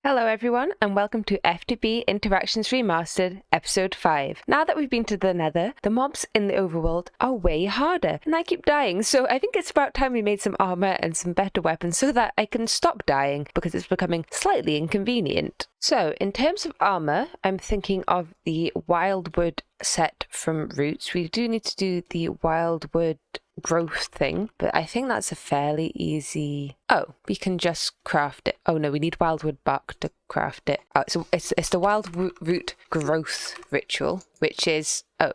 Hello everyone and welcome to FTB Interactions Remastered Episode 5. Now that we've been to the Nether, the mobs in the overworld are way harder and I keep dying, so I think it's about time we made some armor and some better weapons so that I can stop dying because it's becoming slightly inconvenient. So in terms of armor, I'm thinking of the Wildwood set from Roots. We do need to do the Wildwood growth thing, but I think that's a fairly easy... Oh, we can just craft it. Oh no, we need wildwood bark to craft it. Oh, so it's the wild root growth ritual, which is... Oh,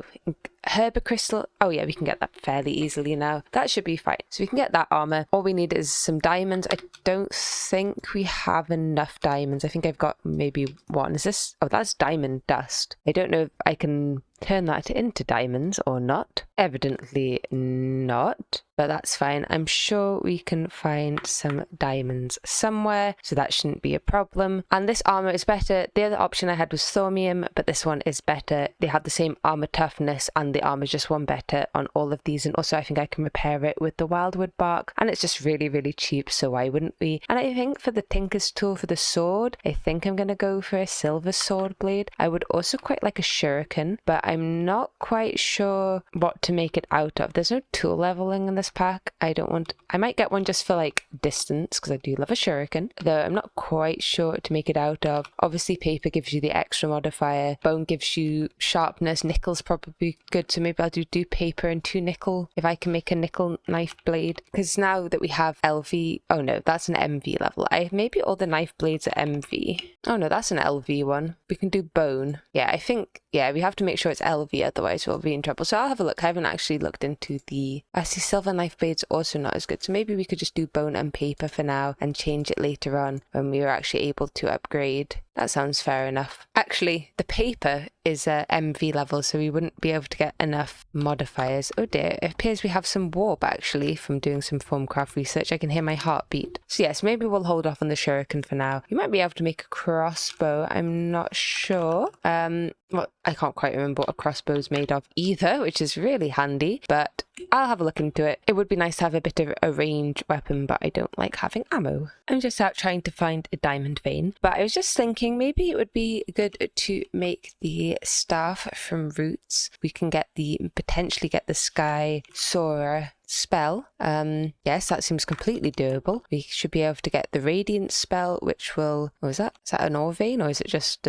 herba crystal. Oh yeah, we can get that fairly easily now. That should be fine. So we can get that armor. All we need is some diamonds. I don't think we have enough diamonds. I think I've got maybe one. Is this? Oh, that's diamond dust. I don't know if I can turn that into diamonds or not. Evidently not, but that's fine. I'm sure we can find some diamonds somewhere, so that shouldn't be a problem. And this armor is better. The other option I had was thaumium, but this one is better. They have the same armor toughness and the armor is just one better on all of these, and also I think I can repair it with the wildwood bark, and it's just really cheap, so why wouldn't we? And I think for the tinker's tool for the sword, I think I'm gonna go for a silver sword blade. I would also quite like a shuriken, but I'm not quite sure what to make it out of. There's no tool leveling in this pack. I might get one just for like distance because I do love a shuriken, though I'm not quite sure what to make it out of. Obviously paper gives you the extra modifier, bone gives you sharpness, nickel's probably good, so maybe I'll do paper and 2 nickel if I can make a nickel knife blade, because now that we have LV, oh no, that's an MV level. Maybe all the knife blades are MV. Oh no, that's an LV one. We can do bone. Yeah, I think, yeah, we have to make sure it's LV, otherwise we'll be in trouble. So I'll have a look. I haven't actually looked into I see silver knife blades also not as good, so maybe we could just do bone and paper for now and change it later on when we are actually able to upgrade. That sounds fair enough. Actually, the paper is MV level, so we wouldn't be able to get enough modifiers. Oh dear, it appears we have some warp actually from doing some Formcraft research. I can hear my heartbeat. So yes, maybe we'll hold off on the shuriken for now. You might be able to make a crossbow, I'm not sure. Well, I can't quite remember what a crossbow is made of either, which is really handy, but I'll have a look into it. It would be nice to have a bit of a range weapon, but I don't like having ammo. I'm just out trying to find a diamond vein, but I was just thinking maybe it would be good to make the staff from Roots. We can potentially get the Sky Soarer spell. Yes, that seems completely doable. We should be able to get the Radiant spell, which will... Oh, is that an ore vein, or is it just...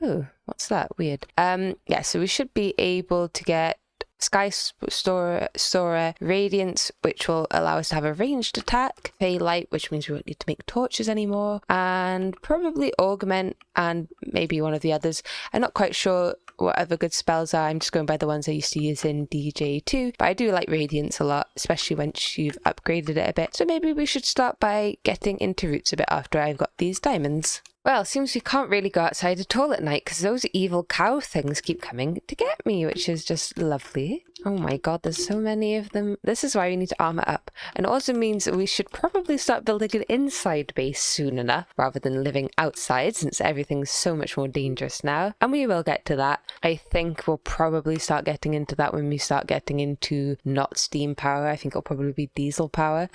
Oh, what's that? Weird. Yeah, so we should be able to get Sky Soarer, Radiance, which will allow us to have a ranged attack, Fey Light, which means we won't need to make torches anymore, and probably Augment and maybe one of the others. I'm not quite sure what other good spells are. I'm just going by the ones I used to use in DJ2, but I do like Radiance a lot, especially once you've upgraded it a bit. So maybe we should start by getting into Roots a bit after I've got these diamonds. Well, seems we can't really go outside at all at night because those evil cow things keep coming to get me, which is just lovely. Oh my god, there's so many of them. This is why we need to armor up. And also means that we should probably start building an inside base soon enough rather than living outside, since everything's so much more dangerous now. And we will get to that. I think we'll probably start getting into that when we start getting into not steam power. I think it'll probably be diesel power.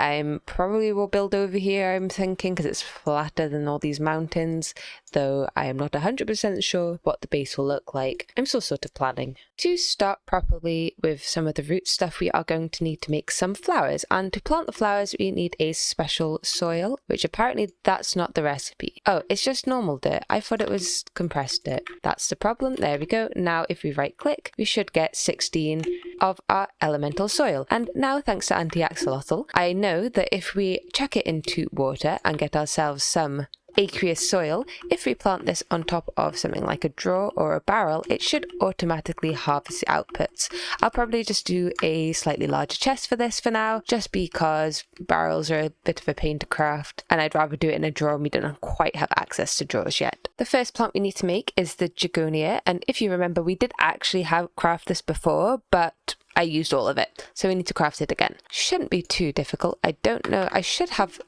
Probably will build over here, I'm thinking, because it's flatter than all these mountains, though I am not 100% sure what the base will look like. I'm still sort of planning. To start properly with some of the root stuff, we are going to need to make some flowers, and to plant the flowers we need a special soil, which apparently that's not the recipe. Oh, it's just normal dirt. I thought it was compressed dirt. That's the problem. There we go. Now if we right click, we should get 16 of our elemental soil. And now, thanks to Anti-Axolotl, I know that if we chuck it into water and get ourselves some aqueous soil, if we plant this on top of something like a drawer or a barrel, it should automatically harvest the outputs. I'll probably just do a slightly larger chest for this for now, just because barrels are a bit of a pain to craft, and I'd rather do it in a drawer and we don't quite have access to drawers yet. The first plant we need to make is the Jagonia, and if you remember, we did actually craft this before, but I used all of it, so we need to craft it again. Shouldn't be too difficult. I don't know, I should have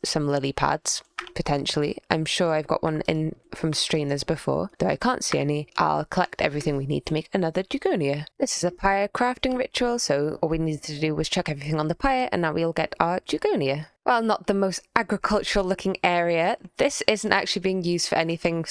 some lily pads. potentially. I'm sure I've got one in from strainers before, though I can't see any. I'll collect everything we need to make another Jugonia. This is a pyre crafting ritual, so all we needed to do was chuck everything on the pyre, and now we'll get our Jugonia. Well, not the most agricultural looking area. This isn't actually being used for anything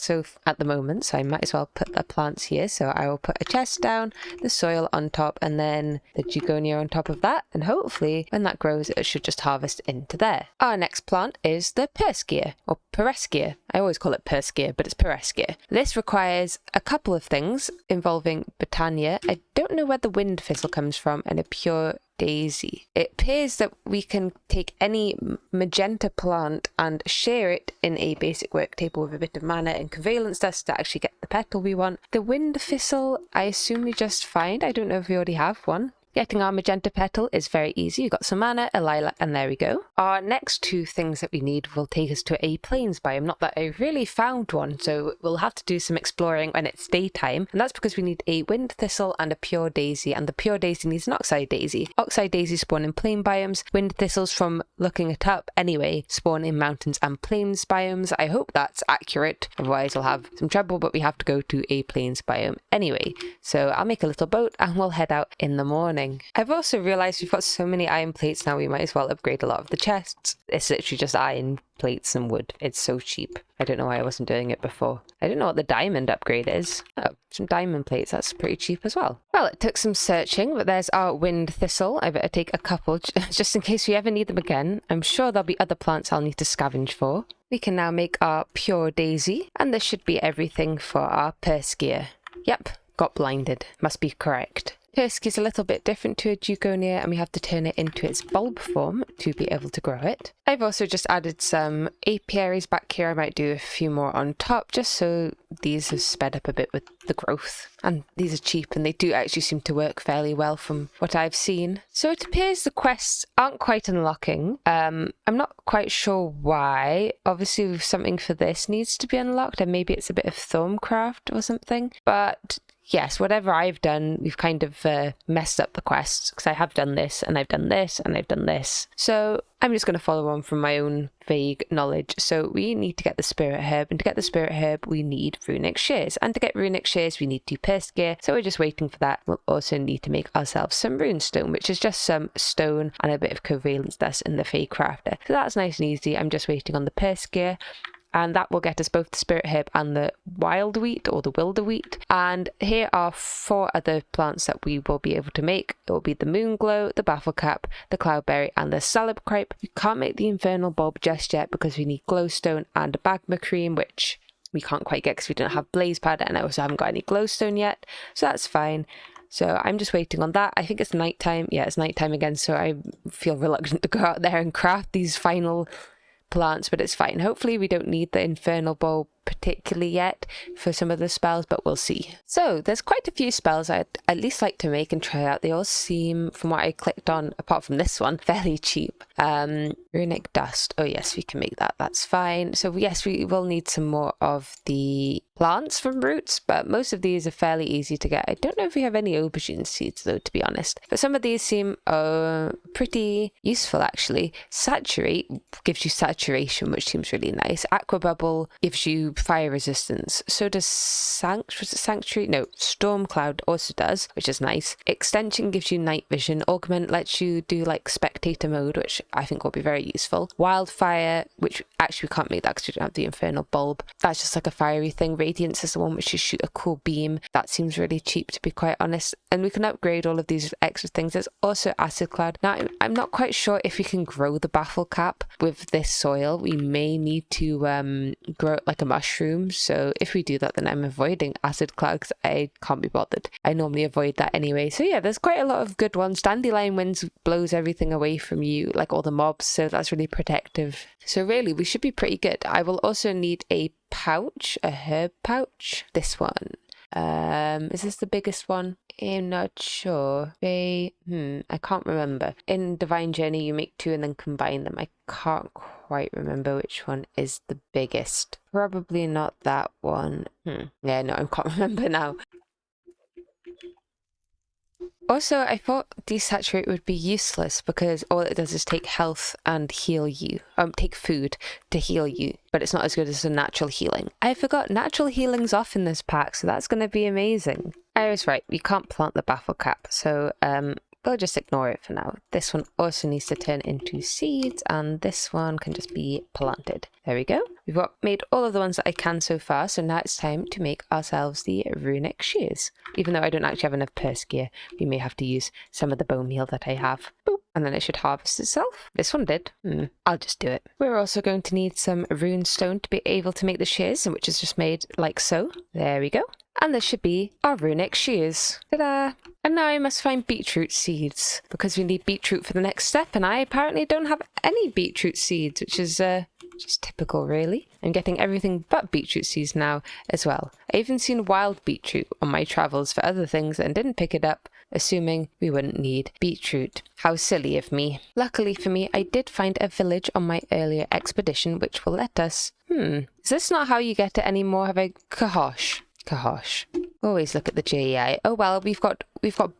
at the moment, so I might as well put the plants here. So I will put a chest down, the soil on top, and then the Jugonia on top of that, and hopefully when that grows it should just harvest into there. Our next plant is the Perskia, or Pereskia. I always call it Perskia, but it's Pereskia. This requires a couple of things involving Botania. I don't know where the wind thistle comes from, and a pure daisy. It appears that we can take any magenta plant and share it in a basic work table with a bit of mana and convalence dust to actually get the petal we want. The wind thistle, I assume we just find. I don't know if we already have one. Getting our magenta petal is very easy. You've got some mana, a lilac, and there we go. Our next two things that we need will take us to a plains biome. Not that I really found one, so we'll have to do some exploring when it's daytime. And that's because we need a wind thistle and a pure daisy. And the pure daisy needs an oxide daisy. Oxide daisies spawn in plain biomes. Wind thistles, from looking it up anyway, spawn in mountains and plains biomes. I hope that's accurate. Otherwise we'll have some trouble, but we have to go to a plains biome anyway. So I'll make a little boat and we'll head out in the morning. I've also realised we've got so many iron plates now, we might as well upgrade a lot of the chests. It's literally just iron plates and wood. It's so cheap. I don't know why I wasn't doing it before. I don't know what the diamond upgrade is. Oh, some diamond plates. That's pretty cheap as well. Well, it took some searching, but there's our wind thistle. I better take a couple just in case we ever need them again. I'm sure there'll be other plants I'll need to scavenge for. We can now make our pure daisy, and this should be everything for our Perskia. Yep, got blinded. Must be correct. Perskia is a little bit different to a Jugonia, and we have to turn it into its bulb form to be able to grow it. I've also just added some apiaries back here. I might do a few more on top just so these have sped up a bit with the growth. And these are cheap and they do actually seem to work fairly well from what I've seen. So it appears the quests aren't quite unlocking. I'm not quite sure why. Obviously something for this needs to be unlocked, and maybe it's a bit of Thorncraft or something. But yes, whatever I've done, we've kind of messed up the quests, because I have done this, and I've done this, and I've done this. So I'm just going to follow on from my own vague knowledge. So we need to get the spirit herb, and to get the spirit herb, we need runic shears. And to get runic shears, we need to Perskia. So we're just waiting for that. We'll also need to make ourselves some runestone, which is just some stone and a bit of covalence dust in the Fey Crafter. So that's nice and easy. I'm just waiting on the Perskia. And that will get us both the spirit herb and the wild wheat, or the wilder wheat. And here are 4 other plants that we will be able to make. It will be the moonglow, the bafflecap, the cloudberry, and the salad crepe. We can't make the infernal bulb just yet because we need glowstone and a magma cream, which we can't quite get because we don't have blaze powder, and I also haven't got any glowstone yet. So that's fine. So I'm just waiting on that. I think it's nighttime. Yeah, it's nighttime again, so I feel reluctant to go out there and craft these final plants, but it's fine. Hopefully we don't need the infernal bulb particularly yet for some of the spells, but we'll see. So there's quite a few spells I'd at least like to make and try out. They all seem, from what I clicked on, apart from this one, fairly cheap. Runic dust. Oh yes, we can make that. That's fine. So yes, we will need some more of the plants from roots, but most of these are fairly easy to get. I don't know if we have any aubergine seeds though, to be honest. But some of these seem pretty useful actually. Saturate gives you saturation, which seems really nice. Aqua bubble gives you fire resistance. So does Sanctuary? No, Storm Cloud also does, which is nice. Extension gives you night vision. Augment lets you do like spectator mode, which I think will be very useful. Wildfire, which actually we can't make that because we don't have the infernal bulb. That's just like a fiery thing. Radiance is the one which you shoot a cool beam. That seems really cheap, to be quite honest. And we can upgrade all of these extra things. There's also acid cloud. Now I'm not quite sure if we can grow the baffle cap with this soil. We may need to grow it like a mushroom. So if we do that, then I'm avoiding acid cloud because I can't be bothered. I normally avoid that anyway. So yeah, there's quite a lot of good ones. Dandelion winds blows everything away from you, like all the mobs. So that's really protective. So really, we should be pretty good. I will also need a pouch, a herb pouch. This one. Is this the biggest one? I'm not sure. I can't remember. In Divine Journey, you make 2 and then combine them. I can't quite remember which one is the biggest. Probably not that one. Yeah, no, I can't remember now. Also, I thought desaturate would be useless because all it does is take health and heal you. Take food to heal you, but it's not as good as a natural healing. I forgot natural healing's off in this pack, so that's going to be amazing. I was right, we can't plant the baffle cap, so we'll just ignore it for now. This one also needs to turn into seeds, and this one can just be planted. There we go. We've made all of the ones that I can so far, so now it's time to make ourselves the runic shears. Even though I don't actually have enough purse gear, we may have to use some of the bone meal that I have. Boop. And then it should harvest itself. This one did. I'll just do it. We're also going to need some rune stone to be able to make the shears, which is just made like so. There we go. And this should be our runic shears. Ta-da! And now I must find beetroot seeds, because we need beetroot for the next step, and I apparently don't have any beetroot seeds, which is just typical, really. I'm getting everything but beetroot seeds now as well. I even seen wild beetroot on my travels for other things and didn't pick it up, assuming we wouldn't need beetroot. How silly of me. Luckily for me, I did find a village on my earlier expedition which will let us... Is this not how you get it anymore? Have I... Kahosh. Always look at the JEI. Oh well, we've got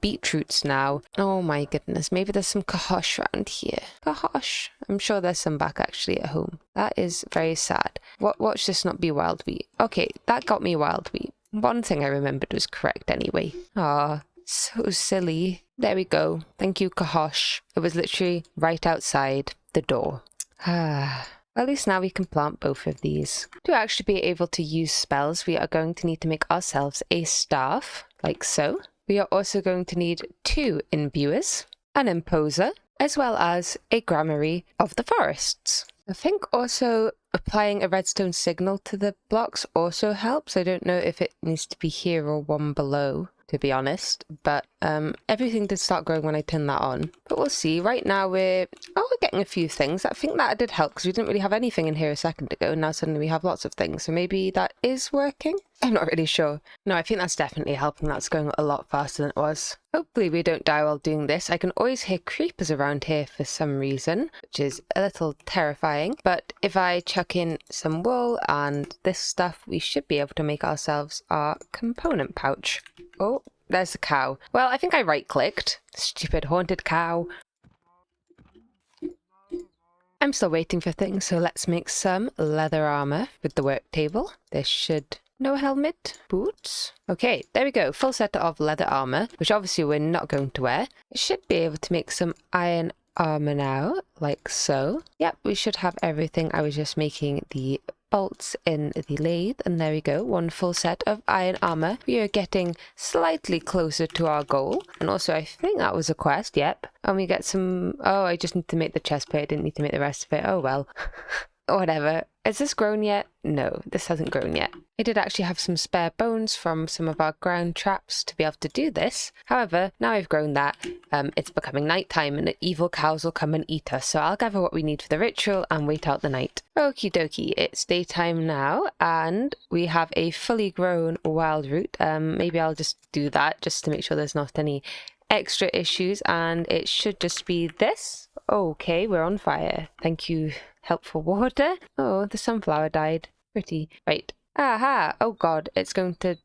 beetroots now. Oh my goodness, maybe there's some kahosh around here. Kahosh. I'm sure there's some back actually at home. That is very sad. Watch this not be wild wheat. Okay, that got me wild wheat. One thing I remembered was correct anyway. Ah, so silly. There we go. Thank you, kahosh. It was literally right outside the door. At least now we can plant both of these. To actually be able to use spells, we are going to need to make ourselves a staff, like so. We are also going to need 2 imbuers, an imposer, as well as a gramarye of the forests. I think also applying a redstone signal to the blocks also helps. I don't know if it needs to be here or one below, to be honest, but everything did start growing when I turned that on. But we'll see. Right now we're getting a few things. I think that did help because we didn't really have anything in here a second ago, and now suddenly we have lots of things. So maybe that is working? I'm not really sure. No, I think that's definitely helping. That's going a lot faster than it was. Hopefully we don't die while doing this. I can always hear creepers around here for some reason, which is a little terrifying. But if I chuck in some wool and this stuff, we should be able to make ourselves our component pouch. Oh, there's the cow. Well, I think I right-clicked. Stupid haunted cow. I'm still waiting for things, so let's make some leather armor with the work table. This should... No helmet, boots. Okay, there we go. Full set of leather armor, which obviously we're not going to wear. I should be able to make some iron armor now, like so. Yep, we should have everything. I was just making the bolts in the lathe, and there we go. 1 full set of iron armor. We are getting slightly closer to our goal. And also, I think that was a quest. Yep. And we get some... Oh, I just need to make the chest plate. I didn't need to make the rest of it. Oh, well. Whatever. Is this grown yet? No, this hasn't grown yet. I did actually have some spare bones from some of our ground traps to be able to do this. However, now I've grown that, it's becoming nighttime and the evil cows will come and eat us. So I'll gather what we need for the ritual and wait out the night. Okie dokie, it's daytime now and we have a fully grown wild root. Maybe I'll just do that just to make sure there's not any extra issues, and it should just be this. Okay, we're on fire. Thank you, helpful water. Oh, the sunflower died. Pretty. Right. Aha! Oh god, it's going to...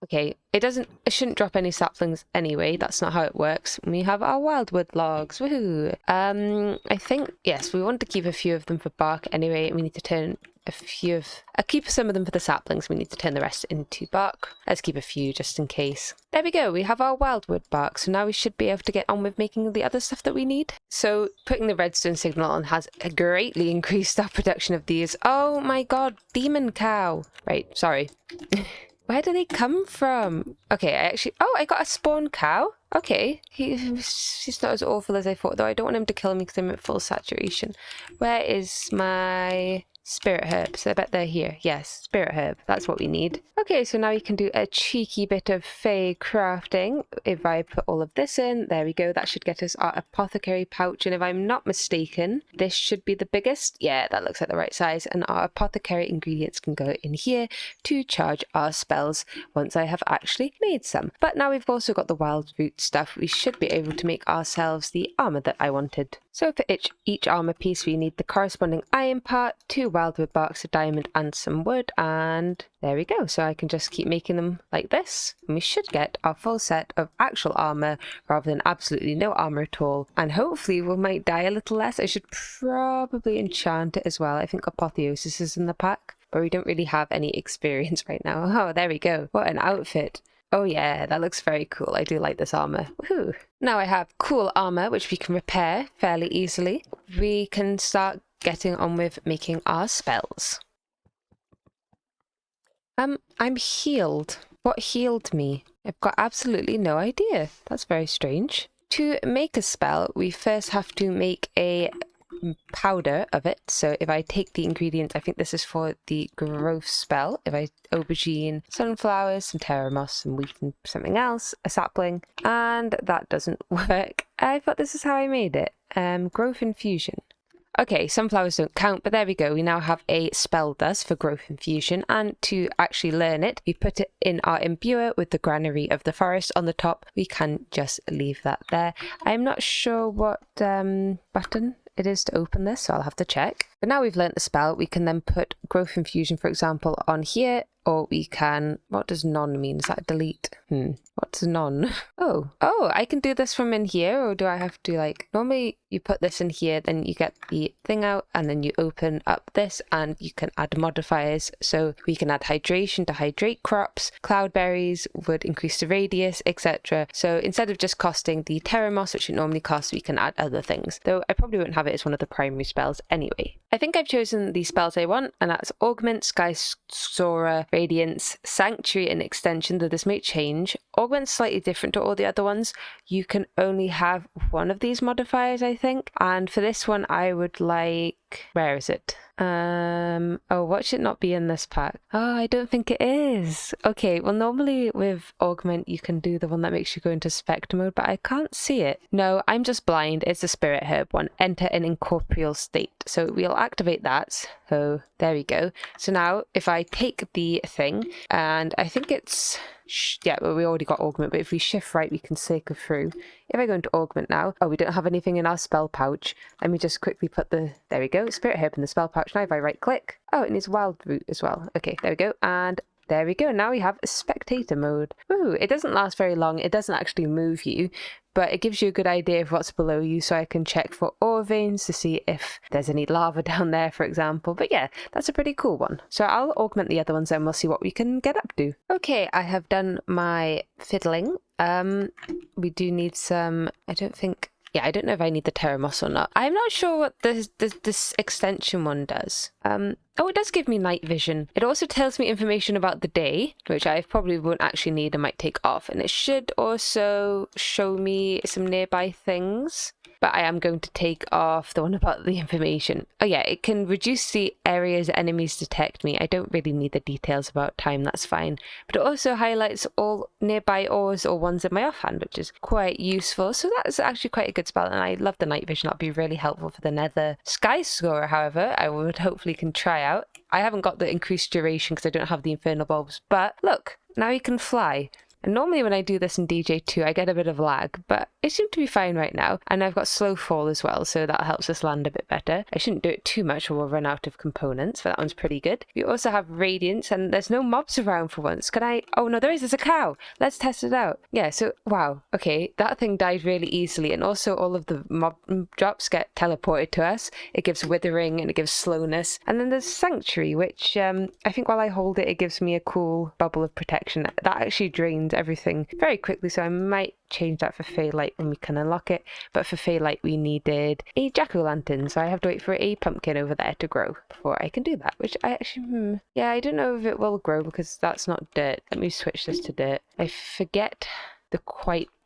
Okay, it shouldn't drop any saplings anyway. That's not how it works. We have our wildwood logs. Woohoo! I think, yes, we want to keep a few of them for bark anyway. We need to turn a few of... I'll keep some of them for the saplings. We need to turn the rest into bark. Let's keep a few just in case. There we go. We have our wildwood bark. So now we should be able to get on with making the other stuff that we need. So putting the redstone signal on has greatly increased our production of these. Oh my god, demon cow. Right, sorry. Where do they come from? Okay, I got a spawn cow. Okay, he's not as awful as I thought, though. I don't want him to kill me because I'm at full saturation. Where is my... spirit herbs? I bet they're here. Yes, spirit herb. That's what we need. Okay, so now we can do a cheeky bit of fey crafting. If I put all of this in, there we go. That should get us our apothecary pouch. And if I'm not mistaken, this should be the biggest. Yeah, that looks like the right size. And our apothecary ingredients can go in here to charge our spells once I have actually made some. But now we've also got the wild root stuff. We should be able to make ourselves the armor that I wanted. So for each armor piece, we need the corresponding iron part, 2 wildwood barks, a diamond, and some wood, and there we go. So I can just keep making them like this, and we should get our full set of actual armor rather than absolutely no armor at all. And hopefully we might die a little less. I should probably enchant it as well. I think Apotheosis is in the pack, but we don't really have any experience right now. Oh, there we go. What an outfit. Oh yeah, that looks very cool. I do like this armor. Woohoo! Now I have cool armor, which we can repair fairly easily. We can start getting on with making our spells. I'm healed. What healed me? I've got absolutely no idea. That's very strange. To make a spell, we first have to make a powder of it. So if I take the ingredients, I think this is for the growth spell. If I aubergine, sunflowers, some terra moss, some wheat and something else, a sapling, and that doesn't work. I thought this is how I made it. Growth infusion. Okay, sunflowers don't count, but there we go. We now have a spell dust for growth infusion, and to actually learn it, we put it in our imbuer with the granary of the forest on the top. We can just leave that there. I'm not sure what button it is to open this, so I'll have to check. But now we've learnt the spell, we can then put growth infusion, for example, on here, or we can... What does none mean? Is that delete? What's none? Oh, I can do this from in here, or do I have to, like... Normally you put this in here, then you get the thing out, and then you open up this, and you can add modifiers. So we can add hydration to hydrate crops, cloudberries would increase the radius, etc. So instead of just costing the terra moss, which it normally costs, we can add other things. Though I probably won't have it as one of the primary spells anyway. I think I've chosen the spells I want, and that's Augment, Sky Soarer, Radiance, Sanctuary, and Extension, though this may change. Augment's slightly different to all the other ones. You can only have one of these modifiers, I think. And for this one, I would like... Where is it? Oh, what should not be in this pack? Oh, I don't think it is. Okay, well, normally with Augment, you can do the one that makes you go into Spectre mode, but I can't see it. No, I'm just blind. It's the Spirit Herb one. Enter an incorporeal state. So we'll activate that. So there we go. So now if I take the thing, and I think it's... Yeah, well, we already got Augment, but if we shift right, we can cycle through. If I go into Augment now, oh, we don't have anything in our spell pouch. Let me just quickly put the... There we go, Spirit Herb in the spell pouch. Now if I right click, oh, it needs Wild Root as well. Okay, there we go, and there we go. Now we have a spectator mode. Ooh, it doesn't last very long. It doesn't actually move you, but it gives you a good idea of what's below you, so I can check for ore veins to see if there's any lava down there, for example. But yeah, that's a pretty cool one. So I'll augment the other ones and we'll see what we can get up to. Okay, I have done my fiddling. We do need some... I don't know if I need the terra moss or not. I'm not sure what this extension one does. Oh, it does give me night vision. It also tells me information about the day, which I probably won't actually need and might take off. And it should also show me some nearby things. But I am going to take off the one about the information. Oh yeah, it can reduce the areas enemies detect me. I don't really need the details about time, that's fine. But it also highlights all nearby ores or ones in my offhand, which is quite useful. So that's actually quite a good spell, and I love the night vision. That'll be really helpful for the nether. Sky Scorer, however, I would hopefully can try out. I haven't got the increased duration because I don't have the infernal bulbs, but look, now you can fly. And normally when I do this in DJ2, I get a bit of lag, but it seemed to be fine right now. And I've got slow fall as well, so that helps us land a bit better. I shouldn't do it too much or we'll run out of components, but that one's pretty good. We also have Radiance, and there's no mobs around for once. Can I... Oh no, there's a cow. Let's test it out. Yeah, so, wow. Okay, that thing died really easily, and also all of the mob drops get teleported to us. It gives Withering, and it gives Slowness. And then there's Sanctuary, which I think while I hold it, it gives me a cool bubble of protection. That actually drains everything very quickly, so I might change that for Feylight when we can unlock it. But for Feylight we needed a jack-o'-lantern, so I have to wait for a pumpkin over there to grow before I can do that, which I actually yeah, I don't know if it will grow because that's not dirt. Let me switch this to dirt. I forget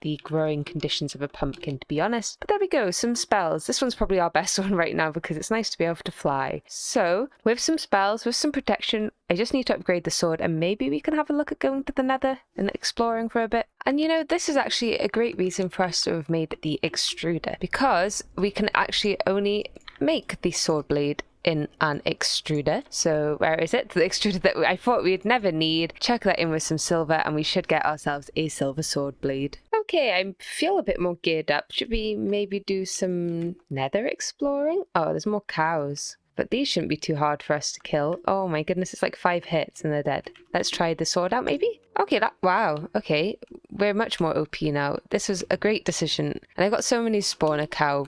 the growing conditions of a pumpkin, to be honest. But there we go, some spells. This one's probably our best one right now because it's nice to be able to fly. So with some spells, with some protection, I just need to upgrade the sword, and maybe we can have a look at going to the nether and exploring for a bit. And you know, this is actually a great reason for us to have made the extruder, because we can actually only make the sword blade in an extruder. So where is it? The extruder that I thought we'd never need. Chuck that in with some silver and we should get ourselves a silver sword blade. Okay, I feel a bit more geared up. Should we maybe do some nether exploring? Oh, there's more cows. But these shouldn't be too hard for us to kill. Oh my goodness, it's like 5 hits and they're dead. Let's try the sword out maybe? Okay, wow, okay. We're much more OP now. This was a great decision. And I got so many spawner cow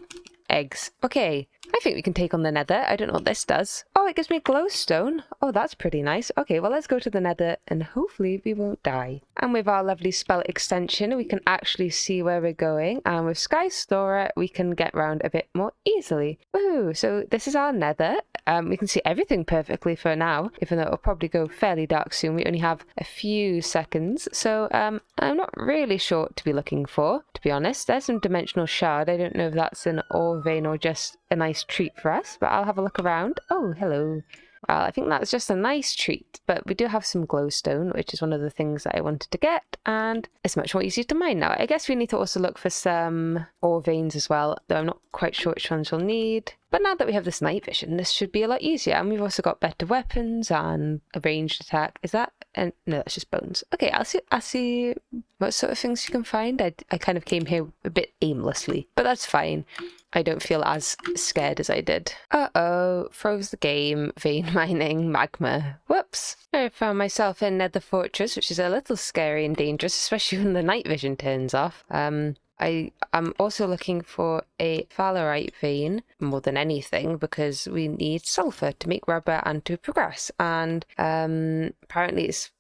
eggs. Okay, I think we can take on the nether. I don't know what this does. Oh, it gives me glowstone. Oh, that's pretty nice. Okay, well, let's go to the nether and hopefully we won't die. And with our lovely spell extension, we can actually see where we're going. And with Sky Storer, we can get around a bit more easily. Woohoo! So this is our nether. We can see everything perfectly for now, even though it'll probably go fairly dark soon. We only have a few seconds. So I'm not really sure what to be looking for, to be honest. There's some dimensional shard. I don't know if that's an ore vein or just a nice treat for us, but I'll have a look around. Oh, hello. Well, I think that's just a nice treat, but we do have some glowstone, which is one of the things that I wanted to get, and it's much more easy to mine now. I guess we need to also look for some ore veins as well, though I'm not quite sure which ones we'll need. But now that we have this night vision, this should be a lot easier, and we've also got better weapons and a ranged attack. Is that? No, that's just bones. Okay, I'll see what sort of things you can find. I kind of came here a bit aimlessly, but that's fine. I don't feel as scared as I did. Uh-oh, froze the game, vein mining, magma. Whoops. I found myself in Nether Fortress, which is a little scary and dangerous, especially when the night vision turns off. I'm also looking for a Falerite vein more than anything because we need sulfur to make rubber and to progress. And apparently it's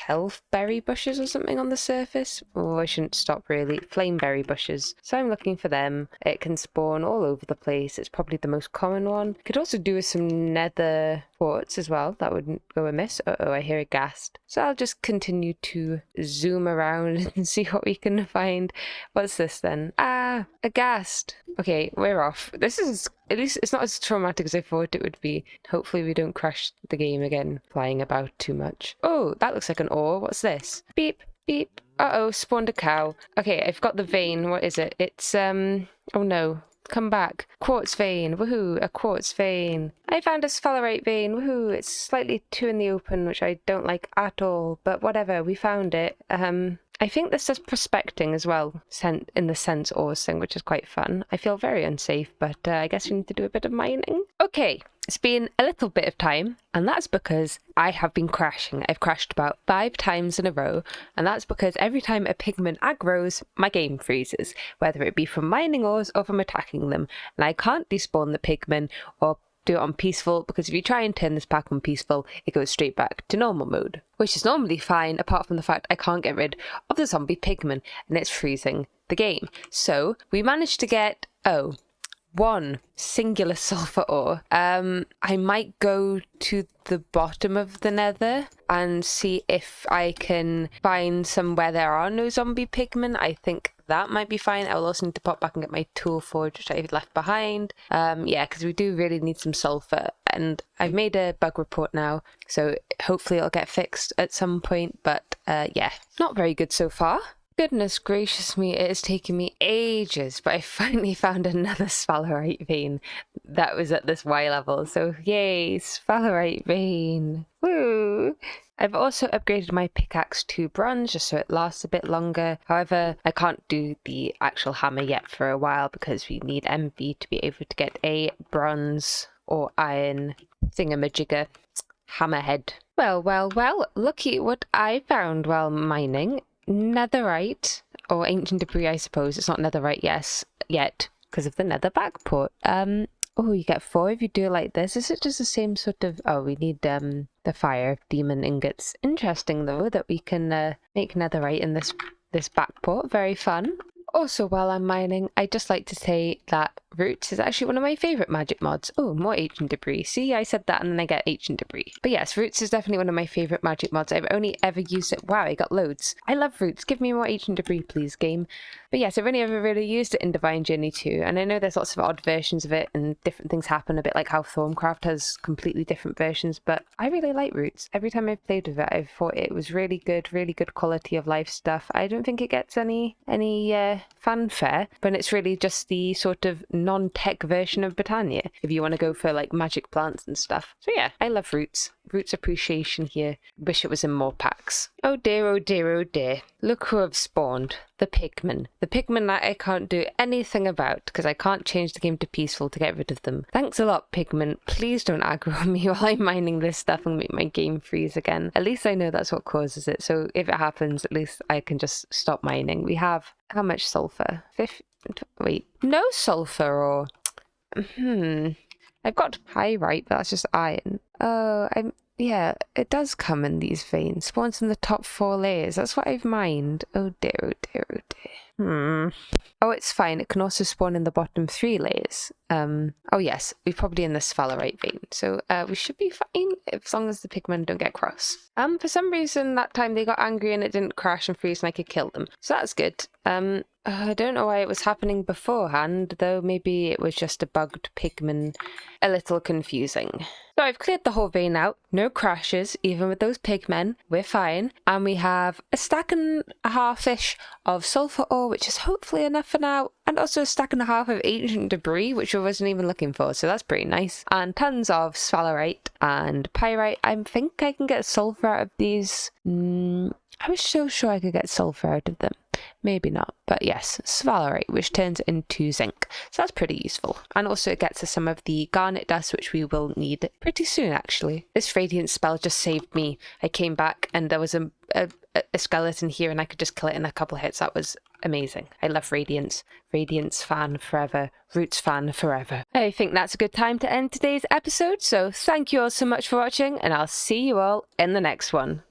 elfberry bushes or something on the surface. Oh, I shouldn't stop really. Flameberry bushes. So I'm looking for them. It can spawn all over the place. It's probably the most common one. Could also do with some nether quartz as well. That wouldn't go amiss. Uh-oh, I hear a ghast. So I'll just continue to zoom around and see what we can find. What's this then? Ah, a ghast. Okay, we're off. This is, at least it's not as traumatic as I thought it would be. Hopefully we don't crash the game again, flying about too much. Oh, that looks like an ore. What's this? Beep, beep. Uh-oh, spawned a cow. Okay, I've got the vein. What is it? It's, oh no. Come back. Quartz vein. Woohoo, a quartz vein. I found a sphalerite vein. Woohoo, it's slightly too in the open, which I don't like at all. But whatever, we found it. I think this is prospecting as well, in the sense ores thing, which is quite fun. I feel very unsafe, but I guess we need to do a bit of mining. Okay, it's been a little bit of time, and that's because I have been crashing. I've crashed about 5 times in a row, and that's because every time a pigman aggroes, my game freezes, whether it be from mining ores or from attacking them. And I can't despawn the pigman or do it on peaceful, because if you try and turn this back on peaceful, it goes straight back to normal mode, which is normally fine, apart from the fact I can't get rid of the zombie pigman, and it's freezing the game. So we managed to get, one singular sulfur ore. I might go to the bottom of the nether and see if I can find some where there are no zombie pigmen. I think that might be fine. I will also need to pop back and get my tool forge, which I left behind. Yeah, because we do really need some sulfur, and I've made a bug report now, so hopefully it'll get fixed at some point, but yeah, not very good so far. Goodness gracious me, it has taken me ages, but I finally found another sphalerite vein that was at this Y level, so yay, sphalerite vein, woo! I've also upgraded my pickaxe to bronze just so it lasts a bit longer. However, I can't do the actual hammer yet for a while because we need MV to be able to get a bronze or iron thingamajigger hammerhead. Well, looky what I found while mining. Netherite, or ancient debris, I suppose. It's not netherite, yet, because of the nether backport. Oh, you get 4 if you do it like this. Is it just the same sort of... Oh, we need the fire demon ingots. Interesting, though, that we can make netherite in this backport. Very fun. Also, while I'm mining, I'd just like to say that Roots is actually one of my favourite magic mods. Oh, more ancient debris. See, I said that and then I get ancient debris. But yes, Roots is definitely one of my favourite magic mods. I've only ever used it... Wow, I got loads. I love Roots. Give me more ancient debris, please, game. But yes, I've only ever really used it in Divine Journey 2, and I know there's lots of odd versions of it and different things happen, a bit like how Thorncraft has completely different versions, but I really like Roots. Every time I've played with it, I've thought it was really good quality of life stuff. I don't think it gets any fanfare, but it's really just the sort of non-tech version of Botania if you want to go for like magic plants and stuff. So yeah, I love roots. Roots appreciation here. Wish it was in more packs. Oh dear, oh dear, oh dear. Look who have spawned. The pigmen. The pigmen that I can't do anything about because I can't change the game to peaceful to get rid of them. Thanks a lot, pigmen. Please don't aggro me while I'm mining this stuff and make my game freeze again. At least I know that's what causes it. So if it happens, at least I can just stop mining. We have how much sulfur? Wait, no sulfur or I've got pyrite, but that's just iron. Oh, yeah, it does come in these veins. Spawns in the top 4 layers. That's what I've mined. Oh dear, oh dear, oh dear. Oh, it's fine. It can also spawn in the bottom 3 layers. Oh yes, we're probably in the sphalerite vein. So we should be fine as long as the pigmen don't get cross. For some reason that time they got angry and it didn't crash and freeze and I could kill them. So that's good. I don't know why it was happening beforehand, though maybe it was just a bugged pigman. A little confusing. So I've cleared the whole vein out. No crashes, even with those pigmen. We're fine. And we have a stack and a half-ish of sulfur ore, which is hopefully enough for now. And also a stack and a half of ancient debris, which I wasn't even looking for, so that's pretty nice. And tons of sphalerite and pyrite. I think I can get sulfur out of these. I was so sure I could get sulfur out of them. Maybe not, but yes, sphalerite, which turns into zinc. So that's pretty useful. And also it gets us some of the garnet dust, which we will need pretty soon, actually. This radiant spell just saved me. I came back and there was a skeleton here and I could just kill it in a couple of hits. That was amazing. I love Radiance. Radiance fan forever. Roots fan forever. I think that's a good time to end today's episode. So thank you all so much for watching and I'll see you all in the next one.